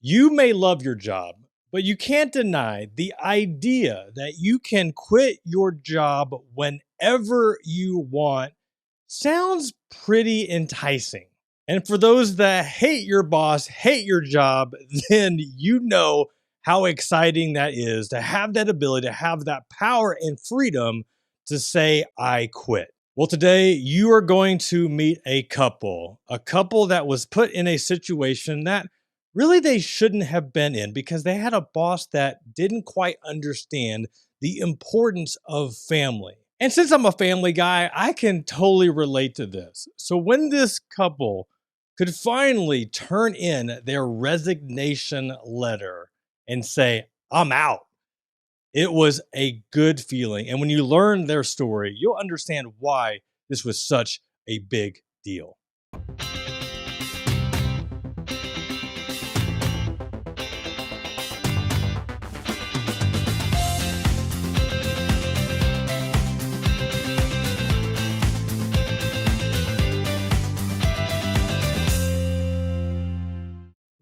You may love your job, but you can't deny the idea that you can quit your job whenever you want sounds pretty enticing. And for those that hate your boss, hate your job, then you know how exciting that is to have that ability, to have that power and freedom to say, I quit. Well, today you are going to meet a couple that was put in a situation that really they shouldn't have been in because they had a boss that didn't quite understand the importance of family. And since I'm a family guy, I can totally relate to this. So when this couple could finally turn in their resignation letter and say, I'm out, it was a good feeling. And when you learn their story, you'll understand why this was such a big deal.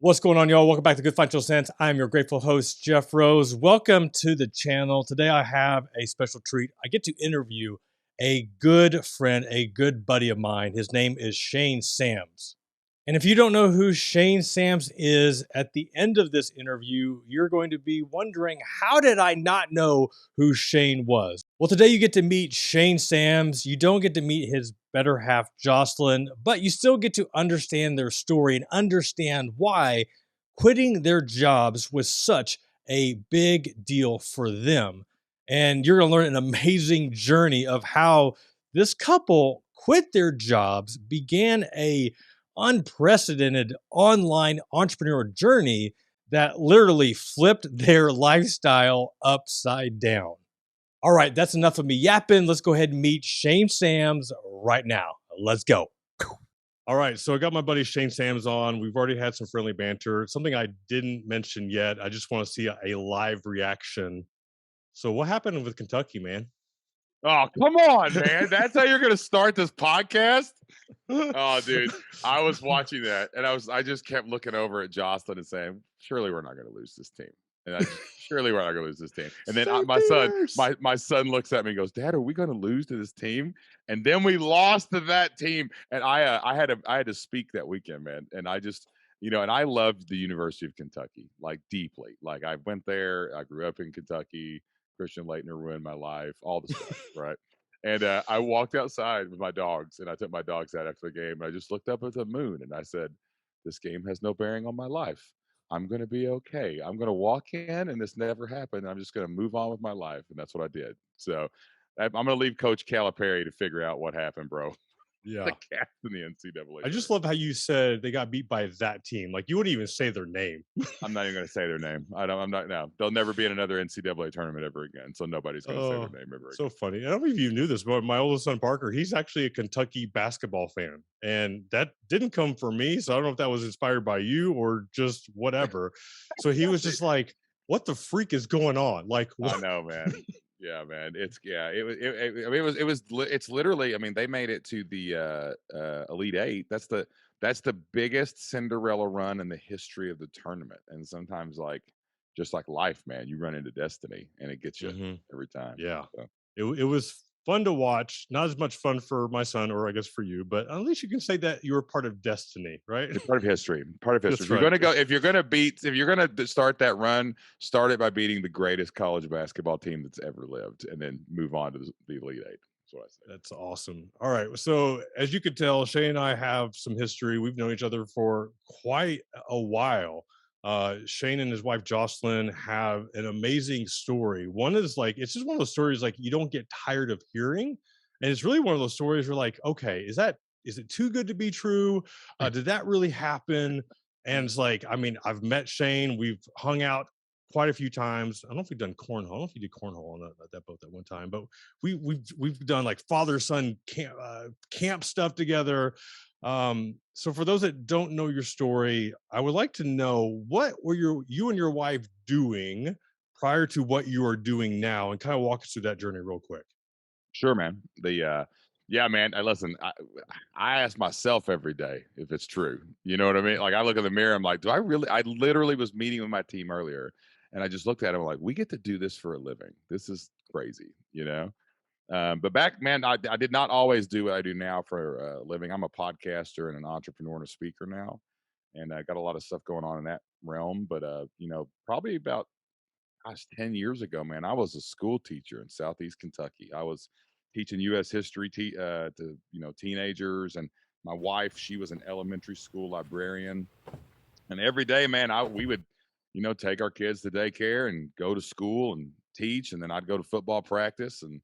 What's going on, y'all? Welcome back to Good Financial Sense. I'm your grateful host, Jeff Rose. Welcome to the channel. Today I have a special treat. I get to interview a good friend, a good buddy of mine. His name is Shane Sams. And if you don't know who Shane Sams is, at the end of this interview, you're going to be wondering, how did I not know who Shane was? Well, today you get to meet Shane Sams. You don't get to meet his better half, Jocelyn, but you still get to understand their story and understand why quitting their jobs was such a big deal for them. And you're going to learn an amazing journey of how this couple quit their jobs, began a unprecedented online entrepreneur journey that literally flipped their lifestyle upside down. All right, that's enough of me yapping. Let's go ahead and meet Shane Sams right now. Let's go. All right, so I got my buddy Shane Sams on. We've already had some friendly banter. Something I didn't mention yet. I just want to see a live reaction. So what happened with Kentucky, man? Oh, come on, man. That's how you're going to start this podcast? Oh, dude. I was watching that, and I just kept looking over at Jocelyn and saying, surely we're not going to lose this team. And surely we're not going to lose this team. And then my son looks at me and goes, Dad, are we going to lose to this team? And then we lost to that team. And I had to speak that weekend, man. And I just, and I loved the University of Kentucky, like deeply. Like I went there. I grew up in Kentucky. Christian Laettner ruined my life, all the stuff, right? And I walked outside with my dogs, and I took my dogs out after the game, and I just looked up at the moon, and I said, this game has no bearing on my life. I'm going to be okay. I'm going to walk in, and this never happened. I'm just going to move on with my life, and that's what I did. So I'm going to leave Coach Calipari to figure out what happened, bro. Yeah. The cats in the NCAA. I just love how you said they got beat by that team. Like you wouldn't even say their name. I'm not even going to say their name. I'm not now. They'll never be in another NCAA tournament ever again. So nobody's going to say their name ever again. So funny. I don't know if you knew this, but my oldest son, Parker, he's actually a Kentucky basketball fan. And that didn't come from me. So I don't know if that was inspired by you or just whatever. So he was just like, what the freak is going on? Like, what? I know, man. Yeah, man. It's literally, I mean, they made it to the Elite Eight. That's the biggest Cinderella run in the history of the tournament. And sometimes just like life, man, you run into destiny and it gets you every time. Yeah. So. It was fun to watch. Not as much fun for my son, or I guess for you, but at least you can say that you were part of destiny, right? It's part of history. Part of history. Right. If you're going to start that run, start it by beating the greatest college basketball team that's ever lived, and then move on to the Elite Eight. That's what I say. That's awesome. All right. So as you could tell, Shane and I have some history. We've known each other for quite a while. Shane and his wife Jocelyn have an amazing story. One is it's just one of those stories like you don't get tired of hearing, and it's really one of those stories where okay, is it too good to be true? Did that really happen? And it's I mean, I've met Shane. We've hung out quite a few times. I don't know if we've done cornhole. I don't know if you did cornhole on that boat that one time, but we've done father son camp stuff together. So for those that don't know your story, I would like to know, what were you and your wife doing prior to what you are doing now, and kind of walk us through that journey real quick. Sure, man. Yeah, man. I listen. I ask myself every day if it's true. You know what I mean? Like I look in the mirror, I'm like, do I really? I literally was meeting with my team earlier, and I just looked at him like, we get to do this for a living. This is crazy, you know. But back, man, I did not always do what I do now for a living. I'm a podcaster and an entrepreneur and a speaker now, and I got a lot of stuff going on in that realm. But probably about 10 years ago, man, I was a school teacher in Southeast Kentucky. I was teaching U.S. history to teenagers, and my wife, she was an elementary school librarian. And every day, man, we would take our kids to daycare and go to school and teach, and then I'd go to football practice and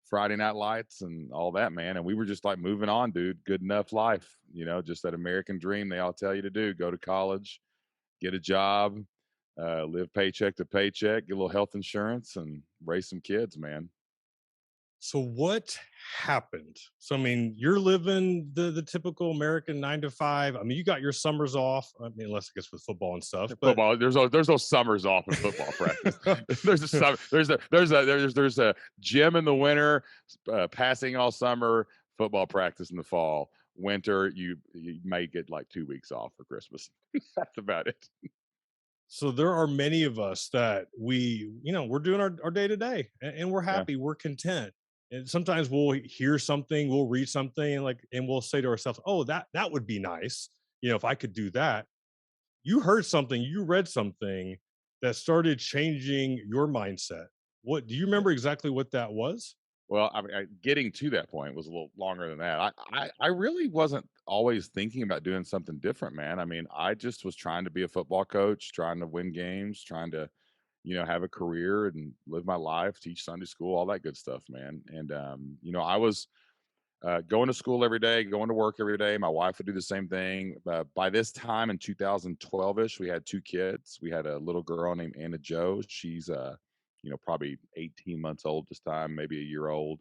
Friday night lights and all that, man. And we were just like moving on, dude. Good enough life, just that American dream they all tell you to do: go to college, get a job, live paycheck to paycheck, get a little health insurance, and raise some kids, man. So what happened? So I mean, you're living the typical American 9 to 5. I mean, you got your summers off. I mean, unless I guess with football and stuff, but Football, there's no summers off in football practice. There's a summer, there's a gym in the winter, passing all summer, football practice in the fall. Winter, you may get like 2 weeks off for Christmas. That's about it. so there are many of us that we're doing our day to day, and we're Yeah. happy, we're content. And sometimes we'll hear something, we'll read something, and we'll say to ourselves, "Oh, that would be nice, if I could do that." You heard something, you read something that started changing your mindset. What do you remember exactly what that was? Well, I mean, getting to that point was a little longer than that. I really wasn't always thinking about doing something different, man. I mean, I just was trying to be a football coach, trying to win games, trying to, have a career and live my life, teach Sunday school, all that good stuff, man. And I was going to school every day, going to work every day. My wife would do the same thing. By this time in 2012ish, we had two kids. We had a little girl named Anna Joe. She's probably 18 months old this time, maybe a year old.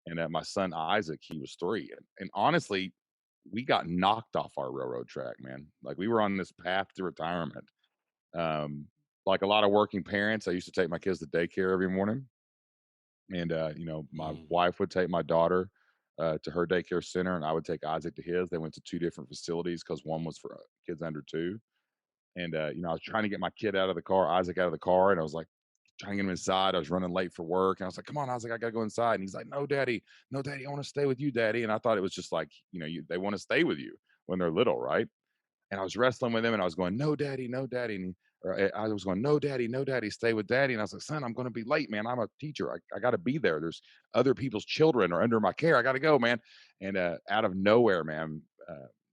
And my son Isaac, he was 3. And honestly, we got knocked off our railroad track, man. Like we were on this path to retirement. Um, like a lot of working parents, I used to take my kids to daycare every morning, and my Mm. wife would take my daughter to her daycare center, and I would take Isaac to his. They went to two different facilities because one was for kids under 2. And I was trying to get my kid out of the car, Isaac out of the car, and I was like trying to get him inside. I was running late for work, and I was like, "Come on, Isaac, I gotta go inside." And he's like, "No, daddy, no, daddy, I want to stay with you, daddy." And I thought it was just like, they want to stay with you when they're little, right? And I was wrestling with him, and I was going, "No, daddy, no, daddy." And I was going, "No, daddy, no, daddy, stay with daddy." And I was like, "Son, I'm going to be late, man. I'm a teacher. I got to be there. There's other people's children are under my care. I got to go, man." And out of nowhere, man,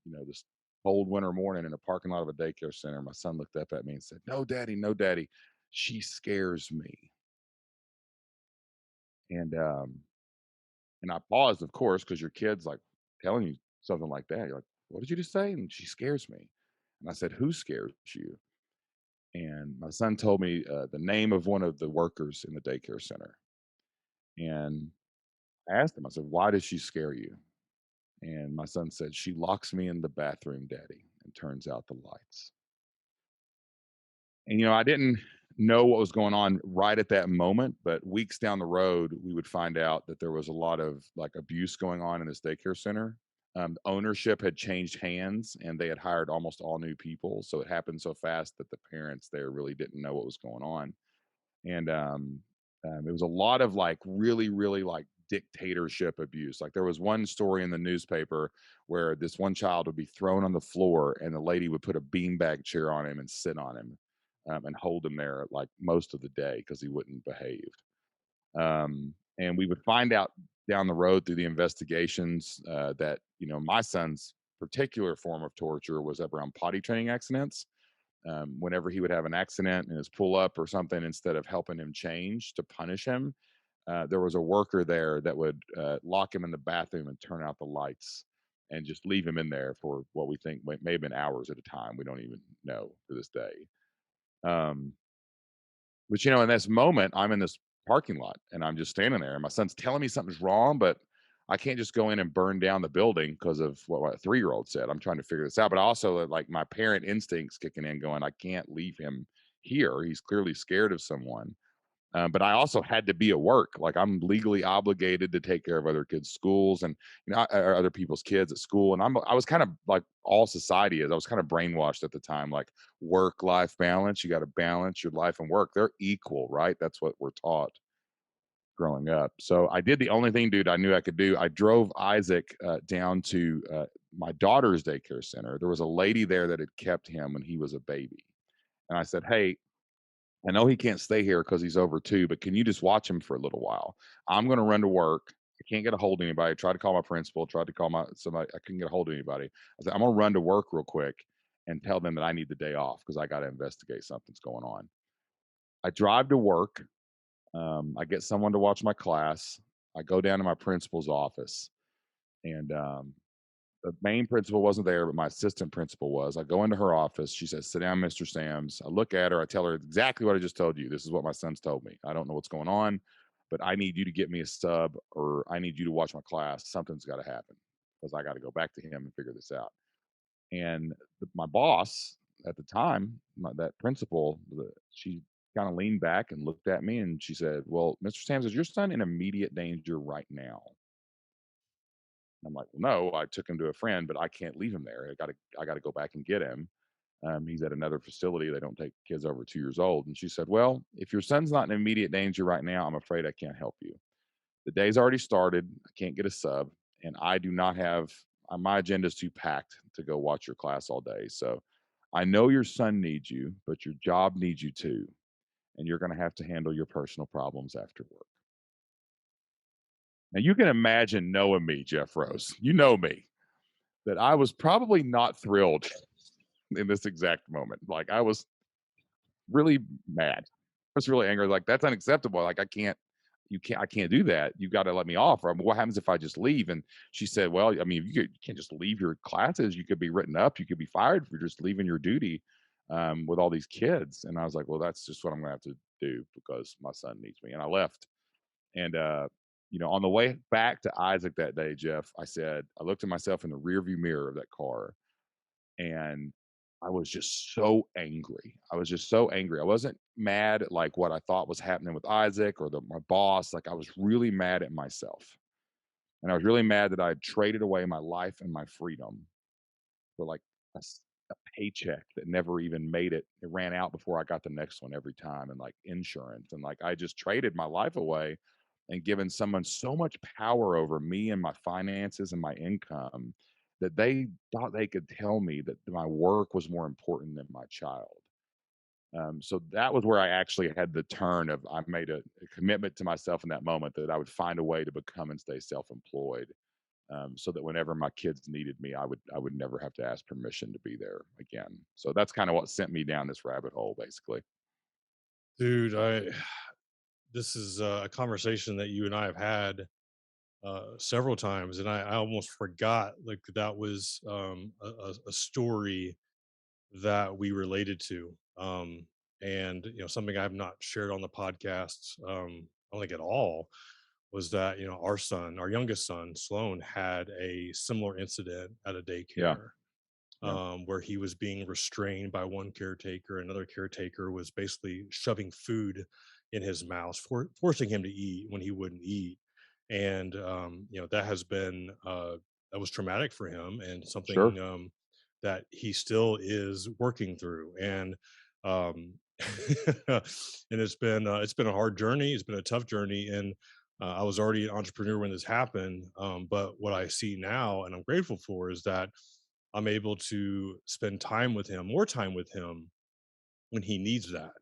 this cold winter morning in a parking lot of a daycare center, my son looked up at me and said, "No, daddy, no, daddy. She scares me." And I paused, of course, because your kid's like telling you something like that. You're like, "What did you just say?" And she scares me. And I said, "Who scares you?" And my son told me the name of one of the workers in the daycare center. And I asked him, I said, "Why does she scare you?" And my son said, "She locks me in the bathroom, daddy, and turns out the lights." And, I didn't know what was going on right at that moment, but weeks down the road, we would find out that there was a lot of like abuse going on in this daycare center. Ownership had changed hands and they had hired almost all new people. So it happened so fast that the parents there really didn't know what was going on. And it was a lot of like really, really like dictatorship abuse. Like there was one story in the newspaper where this one child would be thrown on the floor and the lady would put a beanbag chair on him and sit on him and hold him there like most of the day because he wouldn't behave. And we would find out down the road through the investigations that my son's particular form of torture was around potty training accidents. Whenever he would have an accident in his pull up or something, instead of helping him change to punish him, there was a worker there that would lock him in the bathroom and turn out the lights and just leave him in there for what we think may have been hours at a time. We don't even know to this day. Um, but in this moment, I'm in this parking lot and I'm just standing there, and my son's telling me something's wrong, but I can't just go in and burn down the building because of what a 3-year-old said. I'm trying to figure this out, but also like my parent instincts kicking in, going, I can't leave him here. He's clearly scared of someone. But I also had to be at work. Like I'm legally obligated to take care of other kids' schools and or other people's kids at school. And I was kind of like all society is. I was kind of brainwashed at the time, like work life balance. You got to balance your life and work. They're equal, right? That's what we're taught growing up. So I did the only thing, dude, I knew I could do. I drove Isaac down to my daughter's daycare center. There was a lady there that had kept him when he was a baby. And I said, "Hey, I know he can't stay here because he's over 2, but can you just watch him for a little while? I'm gonna run to work. I can't get a hold of anybody. Tried to call my principal, tried to call my somebody. I couldn't get a hold of anybody. I said, I'm gonna run to work real quick and tell them that I need the day off because I got to investigate something's going on. I drive to work. I get someone to watch my class. I go down to my principal's office, and the main principal wasn't there, but my assistant principal was. I go into her office. She says, "Sit down, Mr. Sams." I look at her. I tell her exactly what I just told you. This is what my son's told me. I don't know what's going on, but I need you to get me a sub or I need you to watch my class. Something's got to happen because I got to go back to him and figure this out. And my boss at the time, that principal, she kind of leaned back and looked at me and she said, "Well, Mr. Sams, is your son in immediate danger right now?" I'm like, "Well, no, I took him to a friend, but I can't leave him there. I gotta go back and get him. He's at another facility. They don't take kids over 2 years old." And she said, "Well, if your son's not in immediate danger right now, I'm afraid I can't help you. The day's already started. I can't get a sub, and I do not have my agenda is too packed to go watch your class all day. So I know your son needs you, but your job needs you too, and you're going to have to handle your personal problems after work." Now you can imagine knowing me, Jeff Rose. You know me that I was probably not thrilled in this exact moment. Like I was really mad. I was really angry. Like that's unacceptable. Like I can't do that. You got to let me off. Or what happens if I just leave? And she said, "Well, I mean, you can't just leave your classes. You could be written up. You could be fired for just leaving your duty with all these kids." And I was like, "Well, that's just what I'm going to have to do because my son needs me." And I left. And on the way back to Isaac that day, Jeff, I looked at myself in the rearview mirror of that car and I was just so angry. I was just so angry. I wasn't mad at like what I thought was happening with Isaac or my boss. Like I was really mad at myself. And I was really mad that I had traded away my life and my freedom for like a paycheck that never even made it. It ran out before I got the next one every time and like insurance. And like I just traded my life away and given someone so much power over me and my finances and my income that they thought they could tell me that my work was more important than my child. So that was where I actually had the turn of I made a commitment to myself in that moment that I would find a way to become and stay self-employed, so that whenever my kids needed me, I would never have to ask permission to be there again. So that's kind of what sent me down this rabbit hole, basically. Dude, this is a conversation that you and I have had several times, and I almost forgot like that was a story that we related to. And something I've not shared on the podcast, I don't think at all, was that our son, our youngest son, Sloan, had a similar incident at a Yeah, daycare, yeah, where he was being restrained by one caretaker. Another caretaker was basically shoving food in his mouth, forcing him to eat when he wouldn't eat. And that has been that was traumatic for him, and sure. something that he still is working through. And um, and it's been a hard journey. It's been a tough journey, and I was already an entrepreneur when this happened. But what I see now, and I'm grateful for, is that I'm able to spend time with him, more time with him when he needs that.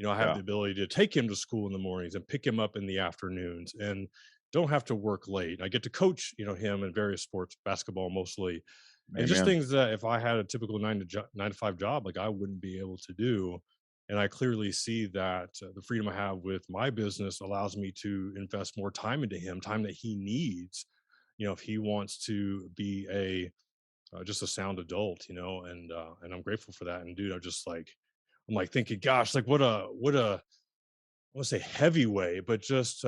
I have Yeah, the ability to take him to school in the mornings and pick him up in the afternoons and don't have to work late. I get to coach, him in various sports, basketball mostly, and just amen. things that if I had a typical 9 to 5 job, like I wouldn't be able to do. And I clearly see that the freedom I have with my business allows me to invest more time into him, time that he needs. If he wants to be just a sound adult, and I'm grateful for that. And dude, I'm like thinking, gosh, like what a I want to say heavy way, but just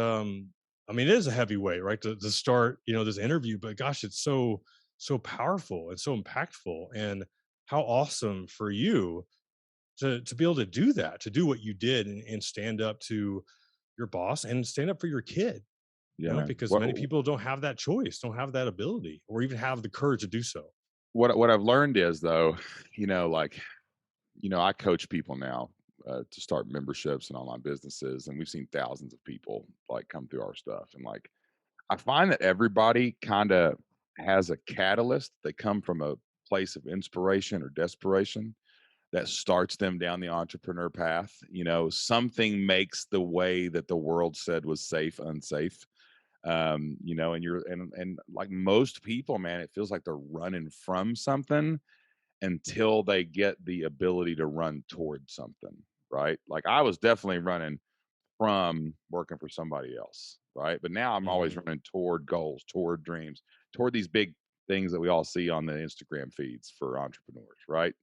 I mean, it is a heavy way, right? To start, this interview, but gosh, it's so powerful and so impactful. And how awesome for you to be able to do that, to do what you did and stand up to your boss and stand up for your kid, Yeah, man. because many people don't have that choice, don't have that ability, or even have the courage to do so. What I've learned is though, like, I coach people now to start memberships and online businesses, and we've seen thousands of people like come through our stuff, and like I find that everybody kind of has a catalyst. They come from a place of inspiration or desperation that starts them down the entrepreneur path. Something makes the way that the world said was safe unsafe. And and like most people, man, it feels like they're running from something until they get the ability to run towards something, right? Like I was definitely running from working for somebody else, right? But now I'm always Mhm. running toward goals, toward dreams, toward these big things that we all see on the Instagram feeds for entrepreneurs, right?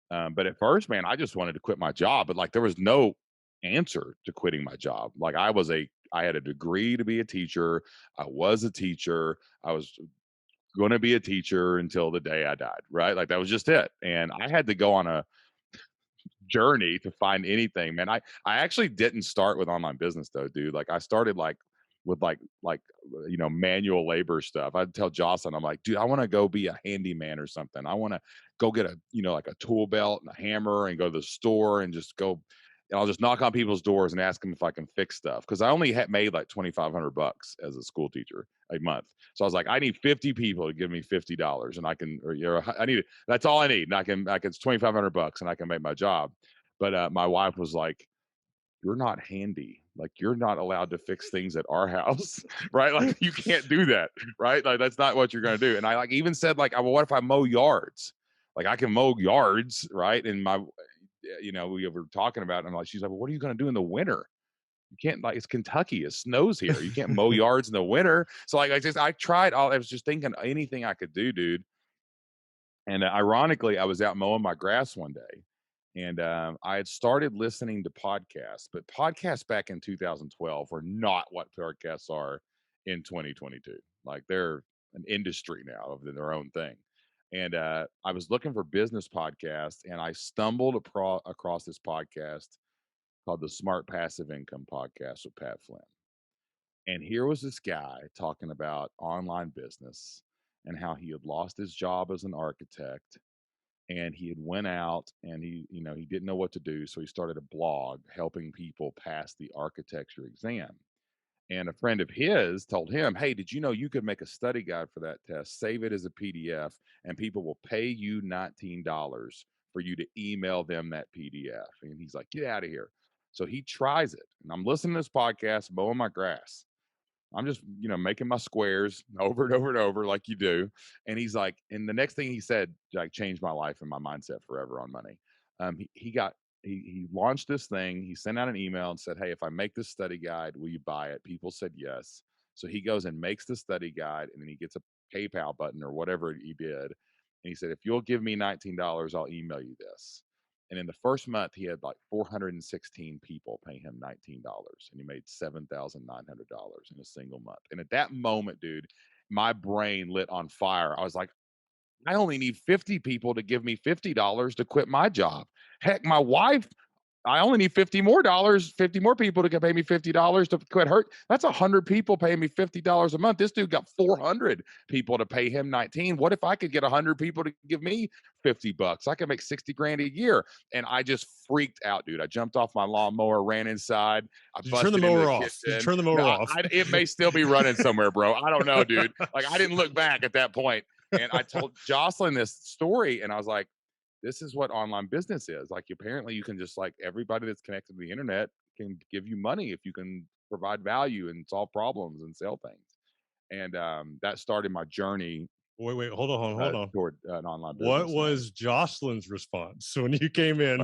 But at first, man, I just wanted to quit my job, but like there was no answer to quitting my job. Like I had a degree to be a teacher. I was a teacher. I was going to be a teacher until the day I died, right? Like that was just it. And I had to go on a journey to find anything, man. I actually didn't start with online business though, dude. Like I started like with manual labor stuff. I'd tell Jocelyn, I'm like, dude, I want to go be a handyman or something. I want to go get a like a tool belt and a hammer and go to the store and just go. And I'll just knock on people's doors and ask them if I can fix stuff because I only had made like $2,500 as a school teacher a month. So I was like, I need 50 people to give me $50, and I can, I need that's all I need. And it's $2,500 and I can make my job. But my wife was like, you're not handy. Like you're not allowed to fix things at our house, right? Like you can't do that, right? Like that's not what you're gonna do. And I like even said like, well, what if I mow yards? Like I can mow yards, right? And we were talking about it. And I'm like, she's like, well, what are you gonna do in the winter? You can't, like, it's Kentucky. It snows here. You can't mow yards in the winter. So like I tried all. I was just thinking anything I could do, dude. And ironically, I was out mowing my grass one day, and I had started listening to podcasts, but podcasts back in 2012 were not what podcasts are in 2022. Like they're an industry now of their own thing. And I was looking for business podcasts, and I stumbled across this podcast called the Smart Passive Income Podcast with Pat Flynn. And here was this guy talking about online business and how he had lost his job as an architect, and he had went out and he didn't know what to do, so he started a blog helping people pass the architecture exam. And a friend of his told him, hey, did you know you could make a study guide for that test, save it as a PDF, and people will pay you $19 for you to email them that PDF? And he's like, get out of here. So he tries it, and I'm listening to this podcast mowing my grass. I'm just, making my squares over and over and over like you do. And he's like, and the next thing he said, like, changed my life and my mindset forever on money. He launched this thing. He sent out an email and said, hey, if I make this study guide, will you buy it? People said yes. So he goes and makes the study guide, and then he gets a PayPal button or whatever he did. And he said, if you'll give me $19, I'll email you this. And in the first month, he had like 416 people pay him $19, and he made $7,900 in a single month. And at that moment, dude, my brain lit on fire. I was like, I only need 50 people to give me $50 to quit my job. Heck, my wife, I only need $50 more, 50 more people to pay me $50 to quit her. That's 100 people paying me $50 a month. This dude got 400 people to pay him 19. What if I could get 100 people to give me $50? I could make 60 grand a year. And I just freaked out, dude. I jumped off my lawnmower, ran inside. I Did you turn the busted into the mower off? Did you kitchen. turn the mower off? It may still be running somewhere, bro. I don't know, dude. Like I didn't look back at that point. And I told Jocelyn this story, and I was like, this is what online business is. Like apparently you can just, like, everybody that's connected to the internet can give you money if you can provide value and solve problems and sell things. And that started my journey Wait, hold on. toward an online What business, man. was Jocelyn's response when you came in?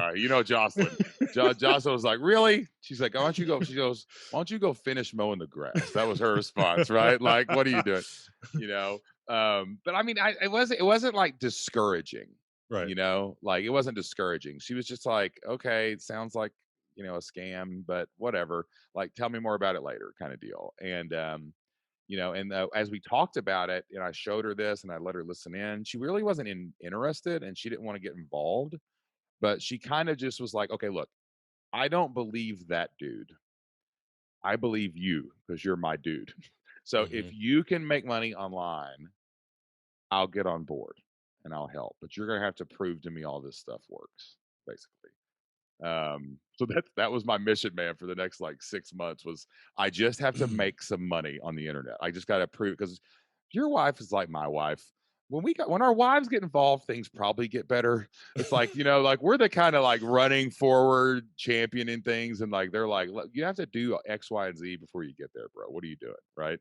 Jocelyn. Jocelyn was like, really? She's like, why don't you go? She goes, why don't you go finish mowing the grass? That was her response, right? Like, what are you doing? You know? But I mean, it wasn't like discouraging, Right. like it wasn't discouraging. She was just like, okay, it sounds like, a scam, but whatever. Like, tell me more about it later, kind of deal. And as we talked about it, and I showed her this and I let her listen in, she really wasn't interested, and she didn't want to get involved, but she kind of just was like, okay, look, I don't believe that dude. I believe you because you're my dude. So if Mhm. you can make money online, I'll get on board and I'll help. But you're gonna have to prove to me all this stuff works, basically. So that was my mission, man, for the next like 6 months was I just have to make some money on the internet. I just gotta prove because your wife is like my wife. When our wives get involved, things probably get better. It's like, like we're the kind of like running forward, championing things, and like they're like, "Look, you have to do X, Y, and Z before you get there, bro. What are you doing? Right.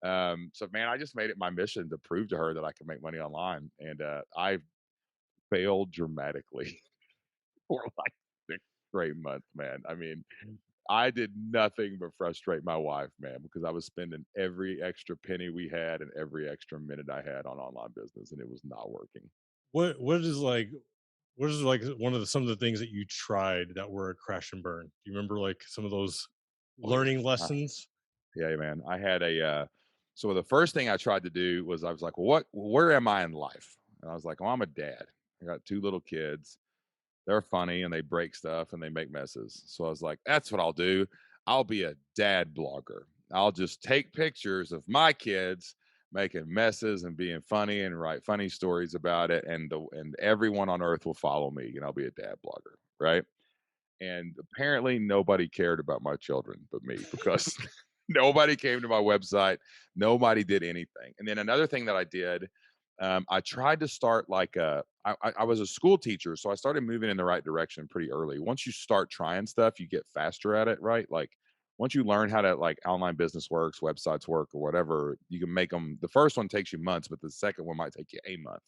So man, I just made it my mission to prove to her that I can make money online. And I failed dramatically for like 6 straight months, man. I mean, I did nothing but frustrate my wife, man, because I was spending every extra penny we had and every extra minute I had on online business, and it was not working. What is like one of some of the things that you tried that were a crash and burn? Do you remember like some of those Oh yeah. learning lessons? Yeah, man. I had so the first thing I tried to do was I was like, well, where am I in life? And I was like, well, I'm a dad. I got two little kids. They're funny and they break stuff and they make messes. So I was like, that's what I'll do. I'll be a dad blogger. I'll just take pictures of my kids making messes and being funny and write funny stories about it and everyone on earth will follow me and I'll be a dad blogger, right? And apparently nobody cared about my children but me because nobody came to my website, nobody did anything. And then another thing that I did, I tried to start like I was a school teacher, so I started moving in the right direction pretty early. Once you start trying stuff, you get faster at it, right? Like once you learn how to like online business works, websites work, or whatever, you can make them. The first one takes you months, but the second one might take you a month.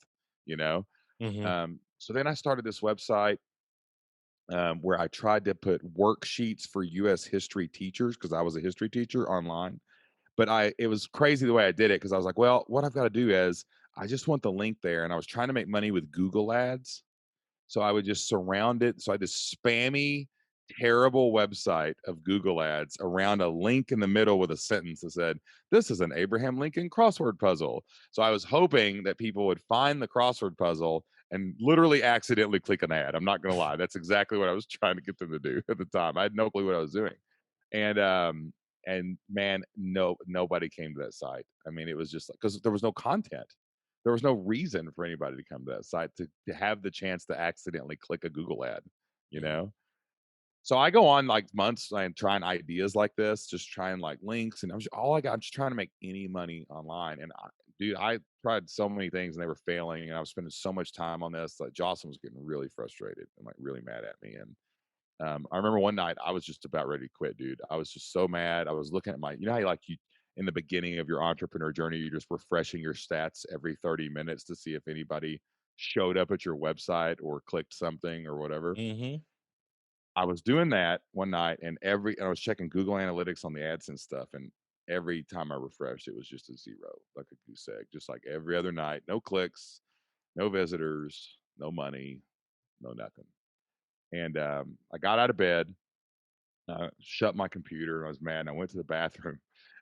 You know. Mhm. So then I started this website where I tried to put worksheets for U.S. history teachers because I was a history teacher online. But it was crazy the way I did it because I was like, well, what I've got to do is I just want the link there, and I was trying to make money with Google Ads. So I would just surround it. So I had this spammy, terrible website of Google ads around a link in the middle with a sentence that said, "This is an Abraham Lincoln crossword puzzle." So I was hoping that people would find the crossword puzzle and literally accidentally click an ad. I'm not going to lie. That's exactly what I was trying to get them to do at the time. I had no clue what I was doing. And man, nobody came to that site. I mean, it was just like because there was no content. There was no reason for anybody to come to that site to have the chance to accidentally click a Google ad, you Mhm. know? So I go on like months and trying ideas like this, just trying like links, and I'm just trying to make any money online. And dude, I tried so many things and they were failing, and I was spending so much time on this. Like Jocelyn was getting really frustrated and like really mad at me. And I remember one night I was just about ready to quit, dude. I was just so mad. I was looking at how you in the beginning of your entrepreneur journey, you're just refreshing your stats every 30 minutes to see if anybody showed up at your website or clicked something or whatever. Mhm. I was doing that one night and I was checking Google Analytics on the AdSense stuff, and every time I refreshed, it was just a zero, like a goose egg, just like every other night. No clicks, no visitors, no money, no nothing. And I got out of bed, shut my computer, and I was mad. And I went to the bathroom,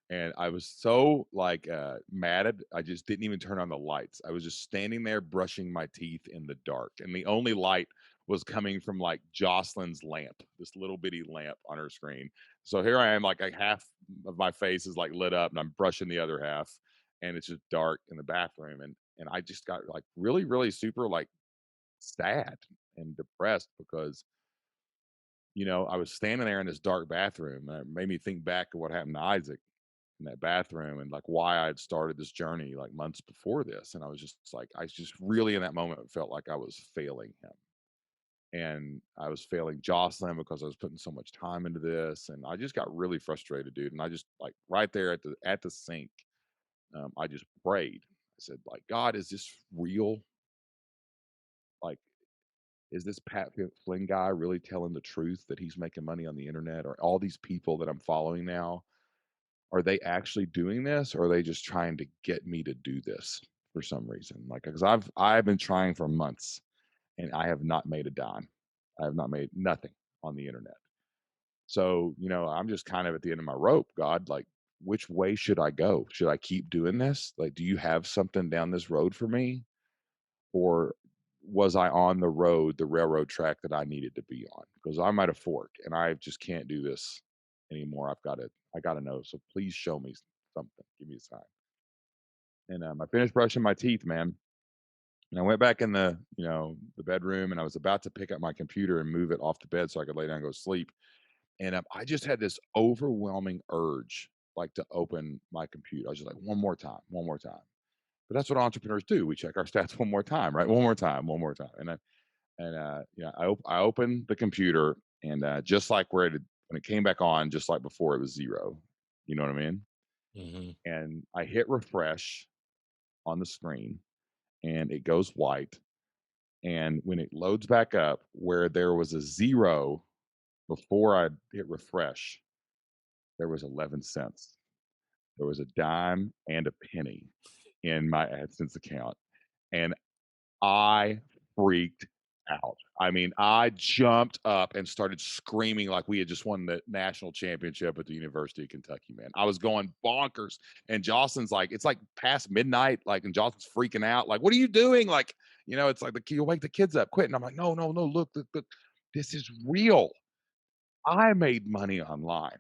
and I was so like mad at. I just didn't even turn on the lights. I was just standing there brushing my teeth in the dark, and the only light was coming from like Jocelyn's lamp, this little bitty lamp on her screen. So here I am, like half of my face is like lit up, and I'm brushing the other half, and it's just dark in the bathroom, and I just got like really, really super like sad and depressed because I was standing there in this dark bathroom, and it made me think back to what happened to Isaac in that bathroom and like why I had started this journey like months before this. And I just really in that moment felt like I was failing him. And I was failing Jocelyn because I was putting so much time into this. And I just got really frustrated, dude. And I just like right there at the sink, I just prayed. I said, like, God, is this real? Like, is this Flynn guy really telling the truth that he's making money on the internet? Or all these people that I'm following now, are they actually doing this, or are they just trying to get me to do this for some reason? Like, because I've been trying for months and I have not made a dime. I have not made nothing on the internet. So, I'm just kind of at the end of my rope, God, like, which way should I go? Should I keep doing this? Like, do you have something down this road for me? Or was I on the railroad track that I needed to be on? Because I'm at a fork and I just can't do this anymore. I gotta know. So please show me something. Give me a sign. And I finished brushing my teeth, man. And I went back in the bedroom, and I was about to pick up my computer and move it off the bed so I could lay down and go to sleep. And I just had this overwhelming urge, like, to open my computer. I was just like, one more time, one more time. But that's what entrepreneurs do. We check our stats one more time, right? One more time, one more time. I opened the computer, and just like when it came back on, just like before, it was zero. You know what I mean? Hmm. And I hit refresh on the screen, and it goes white. And when it loads back up, where there was a zero before I hit refresh, there was 11 cents. There was a dime and a penny in my AdSense account. And I freaked out. I mean, I jumped up and started screaming like we had just won the national championship at the University of Kentucky, man. I was going bonkers. And Jocelyn's like, it's like past midnight, like, and Jocelyn's freaking out, like, what are you doing? Like, it's like you wake the kids up, quit. And I'm like, no, no, no, look, this is real. I made money online.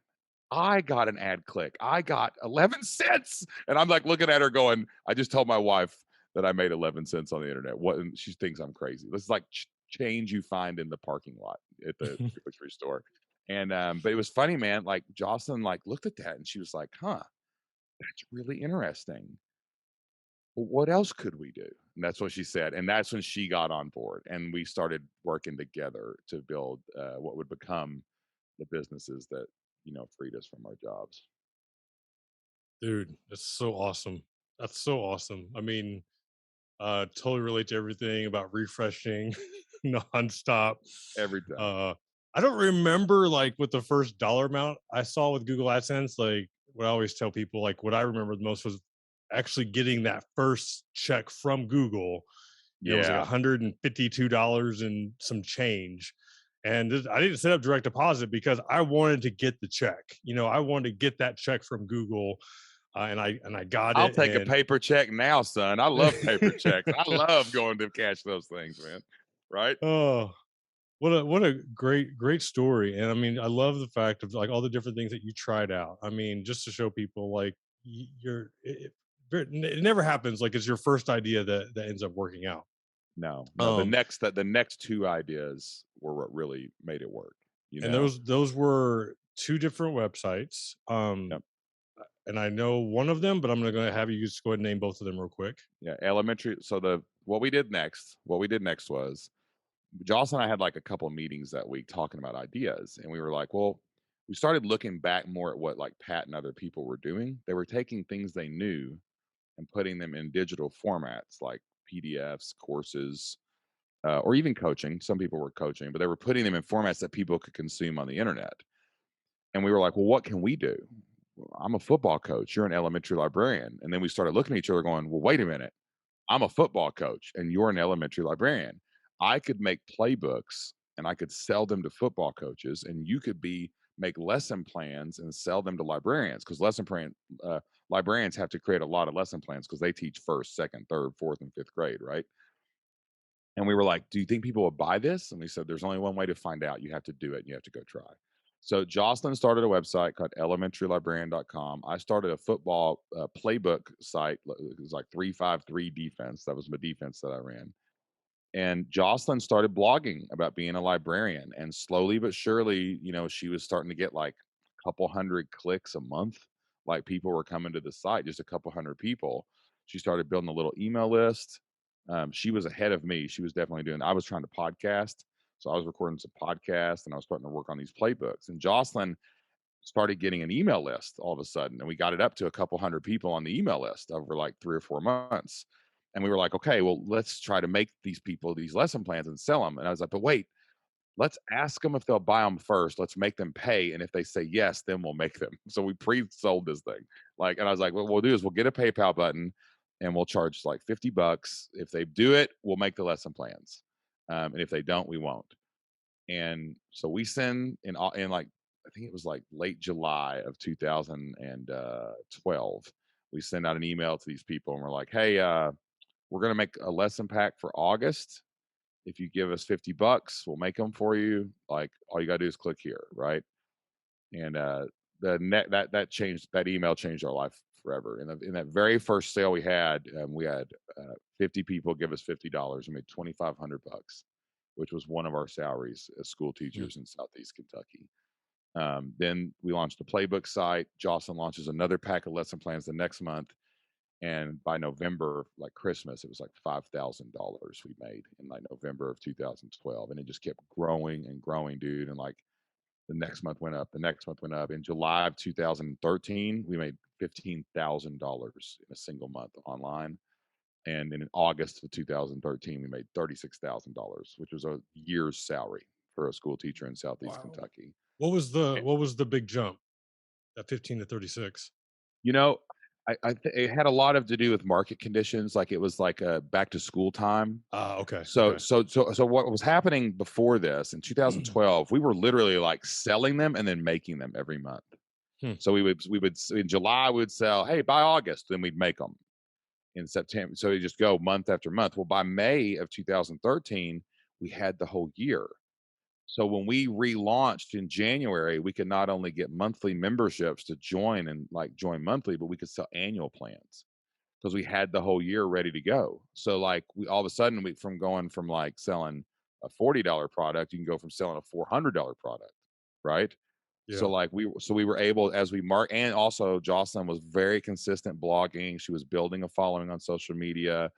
I got an ad click. I got 11 cents. And I'm like looking at her going, I just told my wife that I made 11 cents on the internet. What? And she thinks I'm crazy. This is like change you find in the parking lot at the grocery store. And but it was funny, man. Like Jocelyn like looked at that and she was like, huh, that's really interesting. Well, what else could we do? And that's what she said. And that's when she got on board and we started working together to build what would become the businesses that, freed us from our jobs. Dude, that's so awesome. That's so awesome. I mean, totally relate to everything about refreshing nonstop. Every time. Uh, I don't remember like what the first dollar amount I saw with Google AdSense. Like what I always tell people, like what I remember the most was actually getting that first check from Google. And it was like Yeah. $152 and some change. And I didn't set up direct deposit because I wanted to get the check. I wanted to get that check from Google, and I got I'll it. take a And paper check now, son. I love paper checks. I love going to cash those things, man. Right? oh, what a great story. And I mean, I love the fact of like all the different things that you tried out. I mean, just to show people like you're it never happens like it's your first idea that ends up working out. No, no. The Um, next two ideas were what really made it work, you and know? those were two different websites. Yep. And I know one of them, but I'm gonna have you just go ahead and name both of them real quick. Yeah. Elementary. So what we did next was Joss and I had like a couple of meetings that week talking about ideas. And we were like, well, we started looking back more at what like Pat and other people were doing. They were taking things they knew and putting them in digital formats like PDFs, courses, or even coaching. Some people were coaching, but they were putting them in formats that people could consume on the internet. And we were like, well, what can we do? Well, I'm a football coach. You're an elementary librarian. And then we started looking at each other going, well, wait a minute. I'm a football coach and you're an elementary librarian. I could make playbooks and I could sell them to football coaches, and you could make lesson plans and sell them to librarians because librarians have to create a lot of lesson plans because they teach first, second, third, fourth, and fifth grade, right? And we were like, do you think people would buy this? And we said, there's only one way to find out. You have to do it and you have to go try. So Jocelyn started a website called elementarylibrarian.com. I started a football playbook site. It was like 353 defense. That was my defense that I ran. And Jocelyn started blogging about being a librarian. And slowly but surely, she was starting to get like a couple hundred clicks a month. Like people were coming to the site, just a couple hundred people. She started building a little email list. She was ahead of me. She was definitely I was trying to podcast. So I was recording some podcasts and I was starting to work on these playbooks. And Jocelyn started getting an email list all of a sudden. And we got it up to a couple hundred people on the email list over like 3 or 4 months. And we were like, okay, well, let's try to make these people these lesson plans and sell them. And I was like, but wait, let's ask them if they'll buy them first. Let's make them pay. And if they say yes, then we'll make them. So we pre-sold this thing. And I was like, what we'll do is we'll get a PayPal button and we'll charge like $50. If they do it, we'll make the lesson plans. And if they don't, we won't. And so we send in like, I think it was like late July of 2012. We send out an email to these people and we're like, hey, we're going to make a lesson pack for August. If you give us $50, we'll make them for you. Like all you got to do is click here. Right. And that changed, that email changed our life forever. In that very first sale we had 50 people give us $50. We made 2,500 bucks, which was one of our salaries as school Mm. teachers in Southeast Kentucky. Then we launched the playbook site. Jocelyn launches another pack of lesson plans the next month. And by November, like Christmas, it was like $5,000 we made in like November of 2012. And it just kept growing and growing, dude. And like the next month went up, the next month went up. In July of 2013, we made $15,000 in a single month online. And in August of 2013, we made $36,000, which was a year's salary for a school teacher in Southeast Wow. Kentucky. What was the big jump? That 15 to 36. You know, it had a lot of to do with market conditions. Like it was like a back to school time. Ah, okay. So Okay. so what was happening before this in 2012, we were literally like selling them and then making them every month. Hmm. So we would in July we would sell, hey, by August, then we'd make them in September. So we just go month after month. Well, by May of 2013, we had the whole year. So when we relaunched in January, we could not only get monthly memberships to join and like join monthly, but we could sell annual plans because we had the whole year ready to go. So like we all of a sudden we from going from like selling a $40 product, you can go from selling a $400 product, right? So Yeah. like we were able as we mark, and also Jocelyn was very consistent blogging. She was building a following on social media.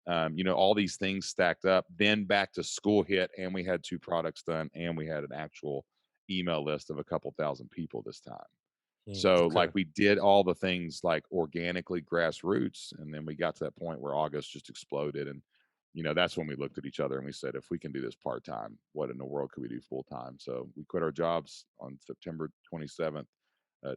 All these things stacked up. Then back to school hit, and we had 2 products done, and we had an actual email list of a couple thousand people this time. So, Okay. like, we did all the things like organically grassroots, and then we got to that point where August just exploded, and that's when we looked at each other and we said, if we can do this part time, what in the world could we do full time? So we quit our jobs on September 27th,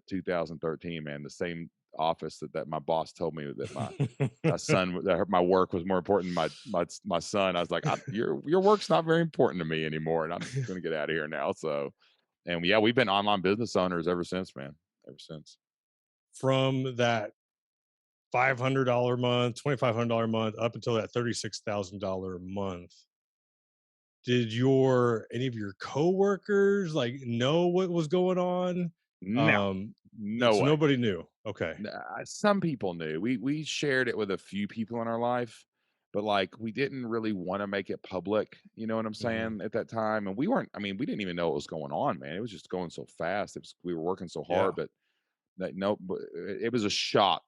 2013. Man, the same office that my boss told me that my son that my work was more important than my son. I was like, your work's not very important to me anymore, and I'm going to get out of here now. So, and yeah, we've been online business owners ever since, man. Ever since. From that $500 month, $2,500 month, up until that $36,000 month, did your any of your coworkers like know what was going on? No, no So way. nobody knew. Okay. Some people knew. We shared it with a few people in our life, but like we didn't really want to make it public. You know what I'm Mhm. saying? At that time, and we weren't. I mean, we didn't even know what was going on, man. It was just going so fast. We were working so Yeah. hard, but no, but it was a shock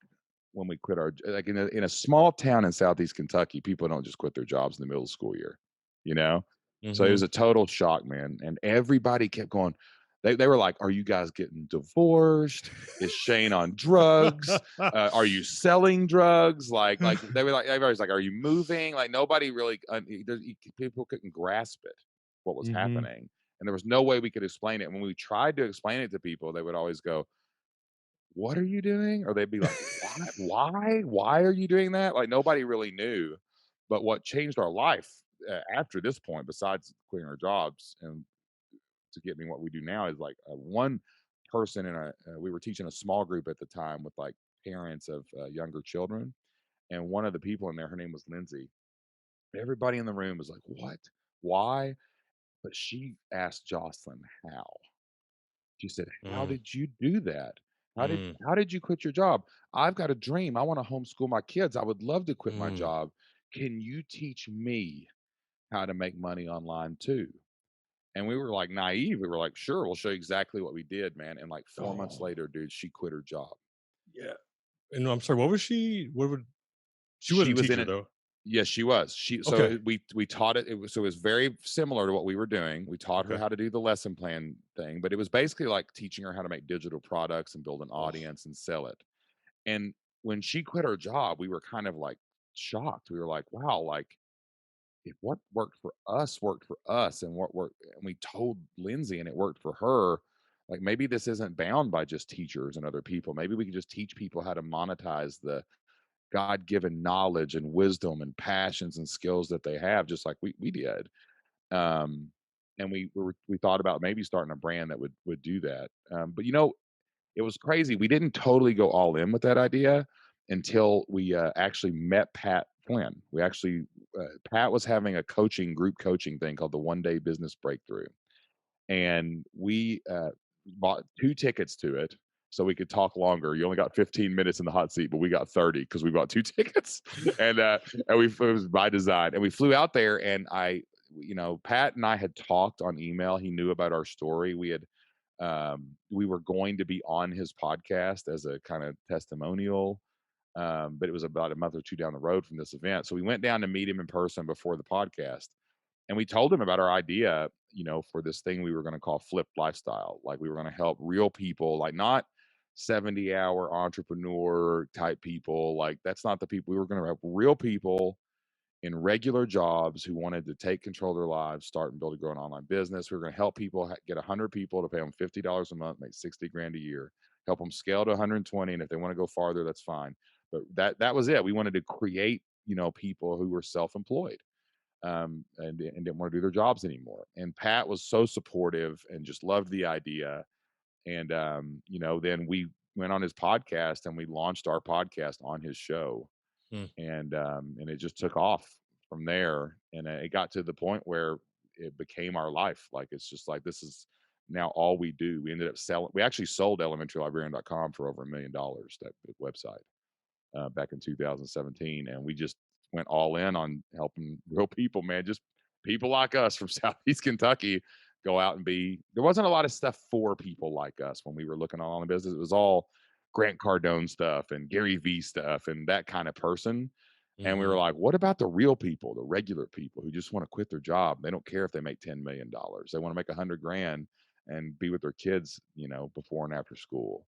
when we quit our like in a small town in Southeast Kentucky. People don't just quit their jobs in the middle of the school year, you know. So it was Mhm. a total shock, man. And everybody kept going. They were like, "Are you guys getting divorced? Is Shane on drugs? Are you selling drugs? Like they were like everybody's like, are you moving? Like nobody really people couldn't grasp it what was Mhm. happening, and there was no way we could explain it. When we tried to explain it to people, they would always go, "What are you doing?" Or they'd be like, "Why? Why? Why are you doing that?" Like nobody really knew. But what changed our life after this point, besides quitting our jobs and to get me what we do now, is like one person in we were teaching a small group at the time with like parents of younger children, and one of the people in there, her name was Lindsay. Everybody in the room was like, "What? Why?" But she asked Jocelyn how. She said, "How Mm, did you do that? How did mm, how did you quit your job? I've got a dream. I want to homeschool my kids. I would love to quit my mm. job. Can you teach me how to make money online too?" And we were like naive. We were like, "Sure, we'll show you exactly what we did, man." And like 4 months Oh, later, dude, she quit her job. yeah. And I'm sorry, what was she? What would she She wasn't a was in teacher it. though. Yes, she was. Okay. We taught it. It was very similar to what we were doing. We taught her Okay. how to do the lesson plan thing, but it was basically like teaching her how to make digital products and build an Oh, audience and sell it. And when she quit her job, we were kind of like shocked. We were like, wow, like if what worked for us and what worked, and we told Lindsay and it worked for her, like maybe this isn't bound by just teachers and other people. Maybe we could just teach people how to monetize the God given knowledge and wisdom and passions and skills that they have, just like we did. Um, and we thought about maybe starting a brand that would do that. But it was crazy. We didn't totally go all in with that idea until we actually met Pat Flynn. We actually Pat was having a group coaching thing called the One Day Business Breakthrough, and we bought 2 tickets to it so we could talk longer. You only got 15 minutes in the hot seat, but we got 30 because we bought 2 tickets. And it was by design. And we flew out there, and Pat and I had talked on email. He knew about our story. We were going to be on his podcast as a kind of testimonial, but it was about a month or 2 down the road from this event. So we went down to meet him in person before the podcast, and we told him about our idea, for this thing we were going to call Flipped Lifestyle. Like, we were going to help real people, like, not 70-hour entrepreneur type people. Like, that's not the people. We were going to help real people in regular jobs who wanted to take control of their lives, start and build a growing online business. We were going to help people get 100 people to pay them $50 a month, make 60 grand a year, help them scale to 120. And if they want to go farther, that's fine. But that was it. We wanted to create, people who were self-employed, and didn't want to do their jobs anymore. And Pat was so supportive and just loved the idea. And then we went on his podcast, and we launched our podcast on his show, Hmm. and it just took off from there. And it got to the point where it became our life. Like, it's just like, this is now all we do. We ended up selling. We actually sold elementarylibrarian.com for over $1 million, that website, back in 2017, and we just went all in on helping real people, man. Just people like us from Southeast Kentucky go out and be. There wasn't a lot of stuff for people like us when we were looking on the business. It was all Grant Cardone stuff and Gary Vee stuff and that kind of person. And we were Mhm. like, what about the real people, the regular people who just want to quit their job? They don't care if they make $10 million. They want to make 100 grand and be with their kids, before and after school.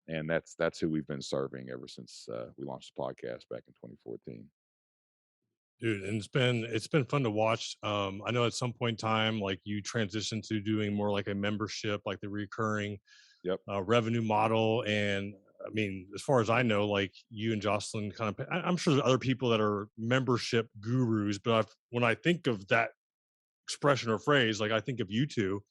And that's who we've been serving ever since we launched the podcast back in 2014. Dude, and it's been fun to watch. I know at some point in time, like, you transitioned to doing more like a membership, like the recurring Yep. revenue model. And I mean, as far as I know, like, you and Jocelyn kind of, I'm sure there's other people that are membership gurus, but when I think of that expression or phrase, like, I think of you two,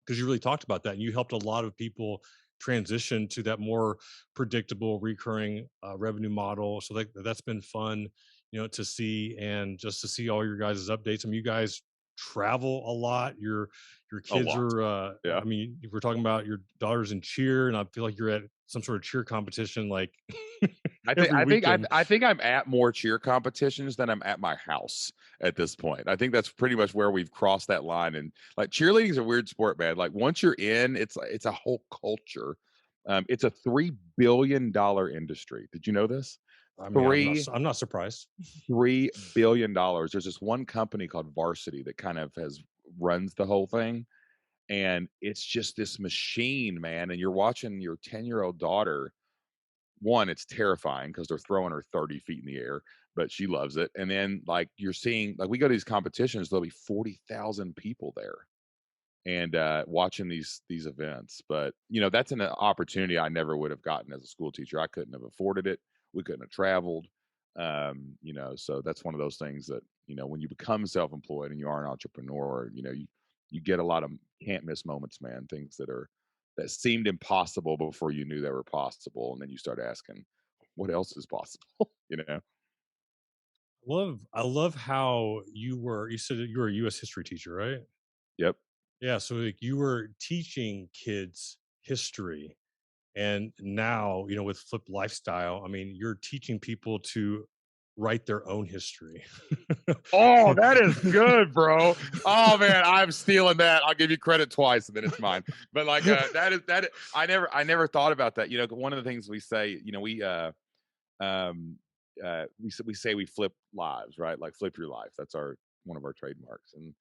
because you really talked about that and you helped a lot of people transition to that more predictable recurring revenue model. So that's been fun, to see, and just to see all your guys' updates. I mean, you guys travel a lot. Your A kids lot. are Yeah. I mean, if we're talking about your daughters in cheer, and I feel like you're at some sort of cheer competition like I think every I think I weekend. I think I'm at more cheer competitions than I'm at my house at this point. I think that's pretty much where we've crossed that line. And like, cheerleading is a weird sport, man. Like, once you're in, it's a whole culture. It's a $3 billion industry. Did you know this? I mean, Three I'm not surprised. $3 billion. There's this one company called Varsity that kind of runs the whole thing, and it's just this machine, man. And you're watching your 10-year-old daughter. One, it's terrifying because they're throwing her 30 feet in the air, but she loves it. And then, like, you're seeing, like, we go to these competitions, there'll be 40,000 people there, and watching these events. But that's an opportunity I never would have gotten as a school teacher. I couldn't have afforded it. We couldn't have traveled. So that's one of those things that, when you become self-employed and you are an entrepreneur, you get a lot of can't miss moments, man. Things that seemed impossible before you knew they were possible, and then you start asking, what else is possible? I love how you said that you were a US history teacher, right? Yep. Yeah, so like you were teaching kids history, and now, with flipped lifestyle, I mean, you're teaching people to write their own history. Oh, that is good, bro. Oh man, I'm stealing that. I'll give you credit twice, and then it's mine. But like, I never thought about that. One of the things we say, we say we flip lives, right? Like, flip your life. That's our one of our trademarks. And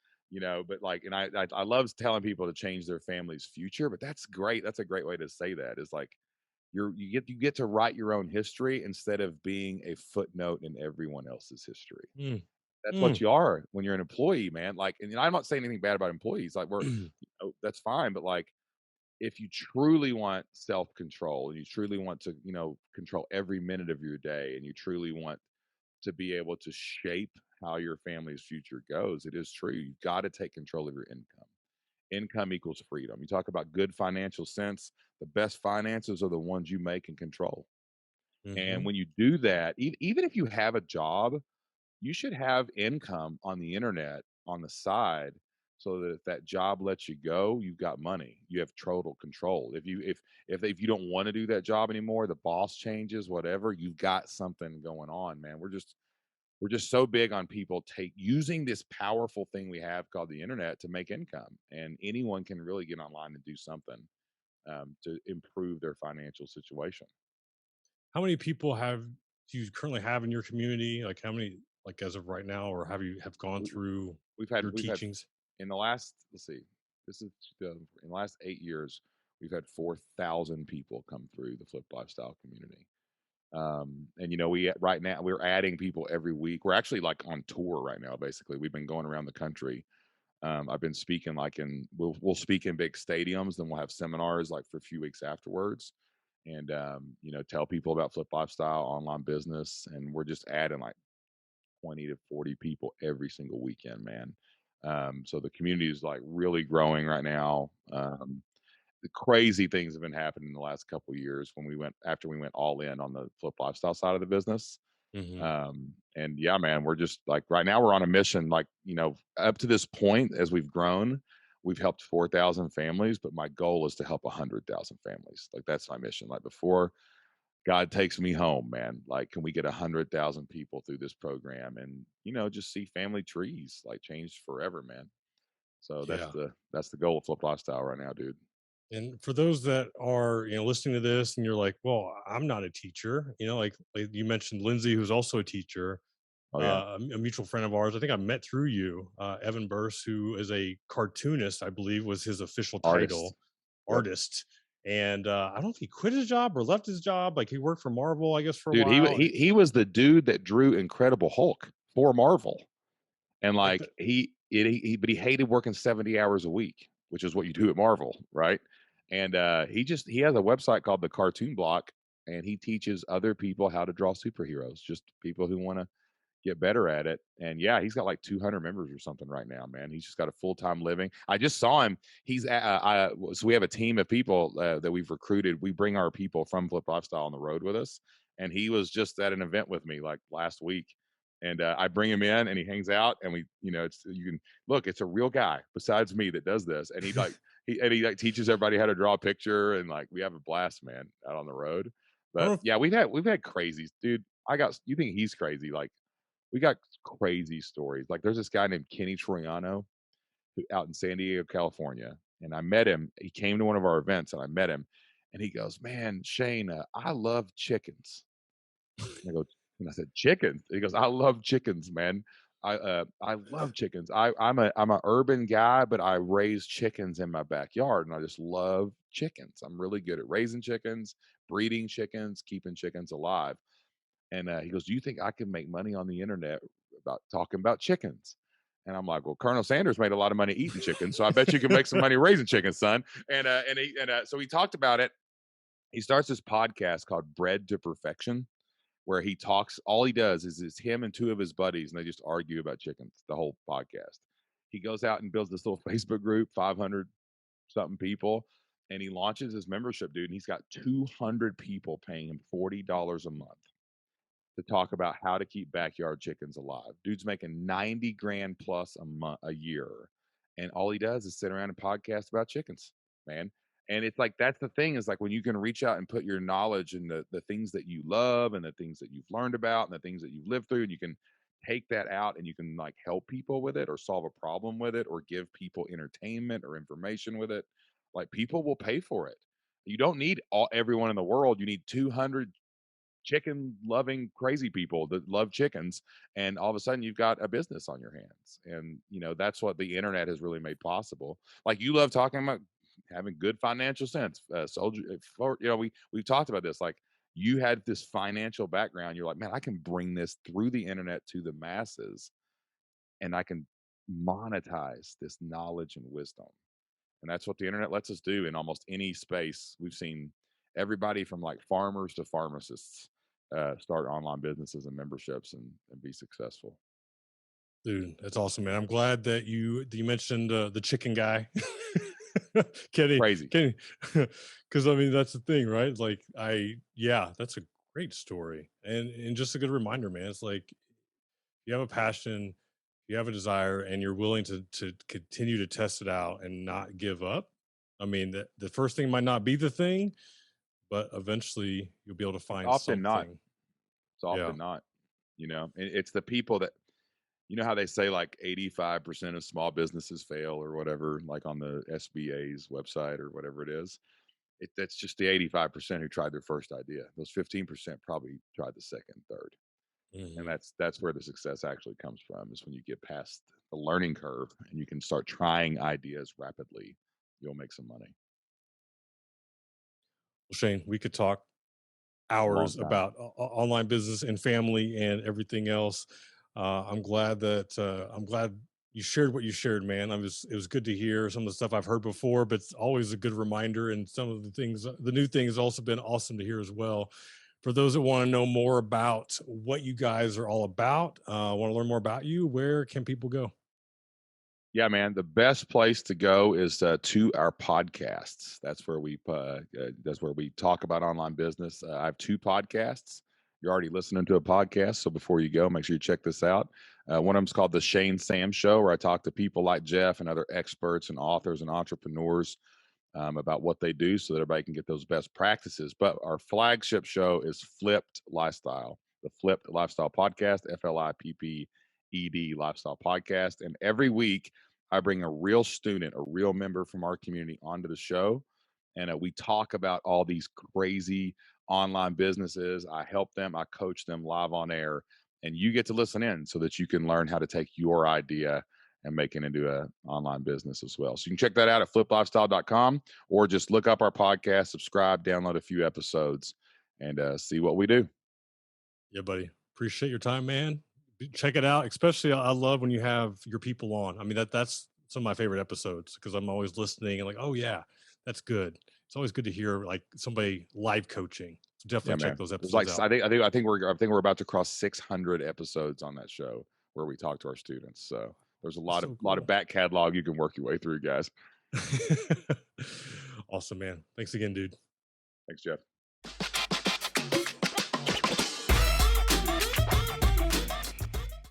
but like, and I love telling people to change their family's future. But that's great. That's a great way to say that. Is like, you get to write your own history instead of being a footnote in everyone else's history. Mm, That's what mm. you are when you're an employee, man. Like, and I'm not saying anything bad about employees. Like, that's fine. But like, if you truly want self control and you truly want to, control every minute of your day, and you truly want to be able to shape how your family's future goes, it is true. You've got to take control of your income. Income equals freedom. You talk about good financial sense. The best finances are the ones you make and control. And Mhm. when you do that, even if you have a job, you should have income on the internet on the side, so that if that job lets you go, you've got money. You have total control. If you don't want to do that job anymore, the boss changes, whatever, you've got something going on, man. We're just so big on people take using this powerful thing we have called the internet to make income, and anyone can really get online and do something to improve their financial situation. How many people do you currently have in your community? Like how many, like as of right now, or have gone We, through we've had teachings? in the last, let's see, this is in the last 8 years, we've had 4,000 people come through the Flip Lifestyle community. And we right now we're adding people every week. We're actually like on tour right now. Basically, we've been going around the country. I've been speaking like we'll speak in big stadiums, then we'll have seminars like for a few weeks afterwards, and tell people about Flip Lifestyle, online business, and we're just adding like 20 to 40 people every single weekend, man. So the community is like really growing right now. The crazy things have been happening in the last couple of years when we went after we went all in on the Flip Lifestyle side of the business. Hmm. And yeah, man, we're just like right now we're on a mission. Like, up to this point, as we've grown, we've helped 4,000 families, but my goal is to help 100,000 families. Like, that's my mission. Like, before God takes me home, man, like, can we get 100,000 people through this program and, just see family trees like changed forever, man. So that's Yeah. the goal of Flip Lifestyle right now, dude. And for those that are, listening to this and you're like, well, I'm not a teacher, like you mentioned Lindsay, who's also a teacher, Oh yeah. a mutual friend of ours. I think I met through you, Evan Burse, who is a cartoonist, I believe was his official Artist. title, Yep. artist. And I don't know if he quit his job or left his job. Like he worked for Marvel, I guess, for a Dude, he wa while. he was the dude that drew Incredible Hulk for Marvel. And, Like like, he hated working 70 hours a week, which is what you do at Marvel, right? And, he has a website called The Cartoon Block, and he teaches other people how to draw superheroes, just people who wanna get better at it. And yeah, he's got like 200 members or something right now, man. He's just got a full-time living. I just saw him. So we have a team of people that we've recruited. We bring our people from Flip Lifestyle on the road with us. And he was just at an event with me like last week. And I bring him in and he hangs out and you can look, it's a real guy besides me that does this. And he like teaches everybody how to draw a picture and like we have a blast, man, out on the road. I don't But know. yeah, we've had crazies, dude. You think he's crazy? Like, we got crazy stories. Like, there's this guy named Kenny Troiano out in San Diego, California, and I met him. He came to one of our events, and I met him, and he goes, "Man, Shane, I love chickens." And I said, "Chickens?" He goes, "I love chickens, man. I love chickens. I'm a urban guy, but I raise chickens in my backyard, and I just love chickens. I'm really good at raising chickens, breeding chickens, keeping chickens alive." And he goes, "Do you think I can make money on the internet about talking about chickens?" And I'm like, "Well, Colonel Sanders made a lot of money eating chickens, so I bet you can make some money raising chickens, son." So he talked about it. He starts this podcast called Bread to Perfection, where he talks. All he does is it's him and two of his buddies, and they just argue about chickens the whole podcast. He goes out and builds this little Facebook group, 500 something people, and he launches his membership, dude. And he's got 200 people paying him $40 a month to talk about how to keep backyard chickens alive. Dude's making 90 grand plus a year. And all he does is sit around and podcast about chickens, man. And it's like that's the thing is like when you can reach out and put your knowledge and the things that you love and the things that you've learned about and the things that you've lived through, and you can take that out and you can like help people with it or solve a problem with it or give people entertainment or information with it. Like people will pay for it. You don't need everyone in the world. You need 200 chicken loving crazy people that love chickens, and all of a sudden you've got a business on your hands. And that's what the internet has really made possible. Like, you love talking about having good financial sense, soldier we've talked about this. Like, you had this financial background, you're like, man, I can bring this through the internet to the masses, and I can monetize this knowledge and wisdom. And that's what the internet lets us do in almost any space. We've seen everybody from like farmers to pharmacists start online businesses and memberships and be successful. Dude, that's awesome, man. I'm glad that you mentioned the chicken guy, Kenny, Crazy. Kenny, because I mean that's the thing, right? It's like yeah, that's a great story, and just a good reminder, man. It's like you have a passion, you have a desire and you're willing to continue to test it out and not give up, I mean, the first thing might not be the thing, but eventually you'll be able to It's find often not. something. It's Yeah. often not. It's the people that how they say like 85% of small businesses fail or whatever, like on the SBA's website or whatever it is. That's just the 85% who tried their first idea. Those 15% probably tried the second, third. And Hmm. that's where the success actually comes from, is when you get past the learning curve and you can start trying ideas rapidly, you'll make some money. Well, Shane, we could talk A long hours time. about online business and family and everything else. I'm glad you shared what you shared, man. It was good to hear some of the stuff I've heard before, but it's always a good reminder. And some of the things, the new things, also been awesome to hear as well. For those that want to know more about what you guys are all about, want to learn more about you, where can people go? Yeah, man. The best place to go is to our podcasts. That's where we talk about online business. I have two podcasts. You're already listening to a podcast, so before you go, make sure you check this out. One of them is called the Shane Sam Show, where I talk to people like Jeff and other experts and authors and entrepreneurs about what they do, so that everybody can get those best practices. But our flagship show is Flipped Lifestyle, the Flipped Lifestyle Podcast, FLIPPED Lifestyle Podcast. And every week, I bring a real student, a real member from our community onto the show. And we talk about all these crazy online businesses. I help them, I coach them live on air. And you get to listen in so that you can learn how to take your idea and make it into an online business as well. So you can check that out at fliplifestyle.com, or just look up our podcast, subscribe, download a few episodes, and see what we do. Yeah, buddy. Appreciate your time, man. Check it out. Especially, I love when you have your people on. I mean, that's some of my favorite episodes because I'm always listening and like, oh yeah, that's good. It's always good to hear like somebody live coaching. So Yeah, definitely check man. those There's episodes like out. I think we're about to cross 600 episodes on that show where we talk to our students. So there's a That's lot of so lot of cool. back catalog you can work your way through, guys. Awesome, man. Thanks again, dude. Thanks, Jeff.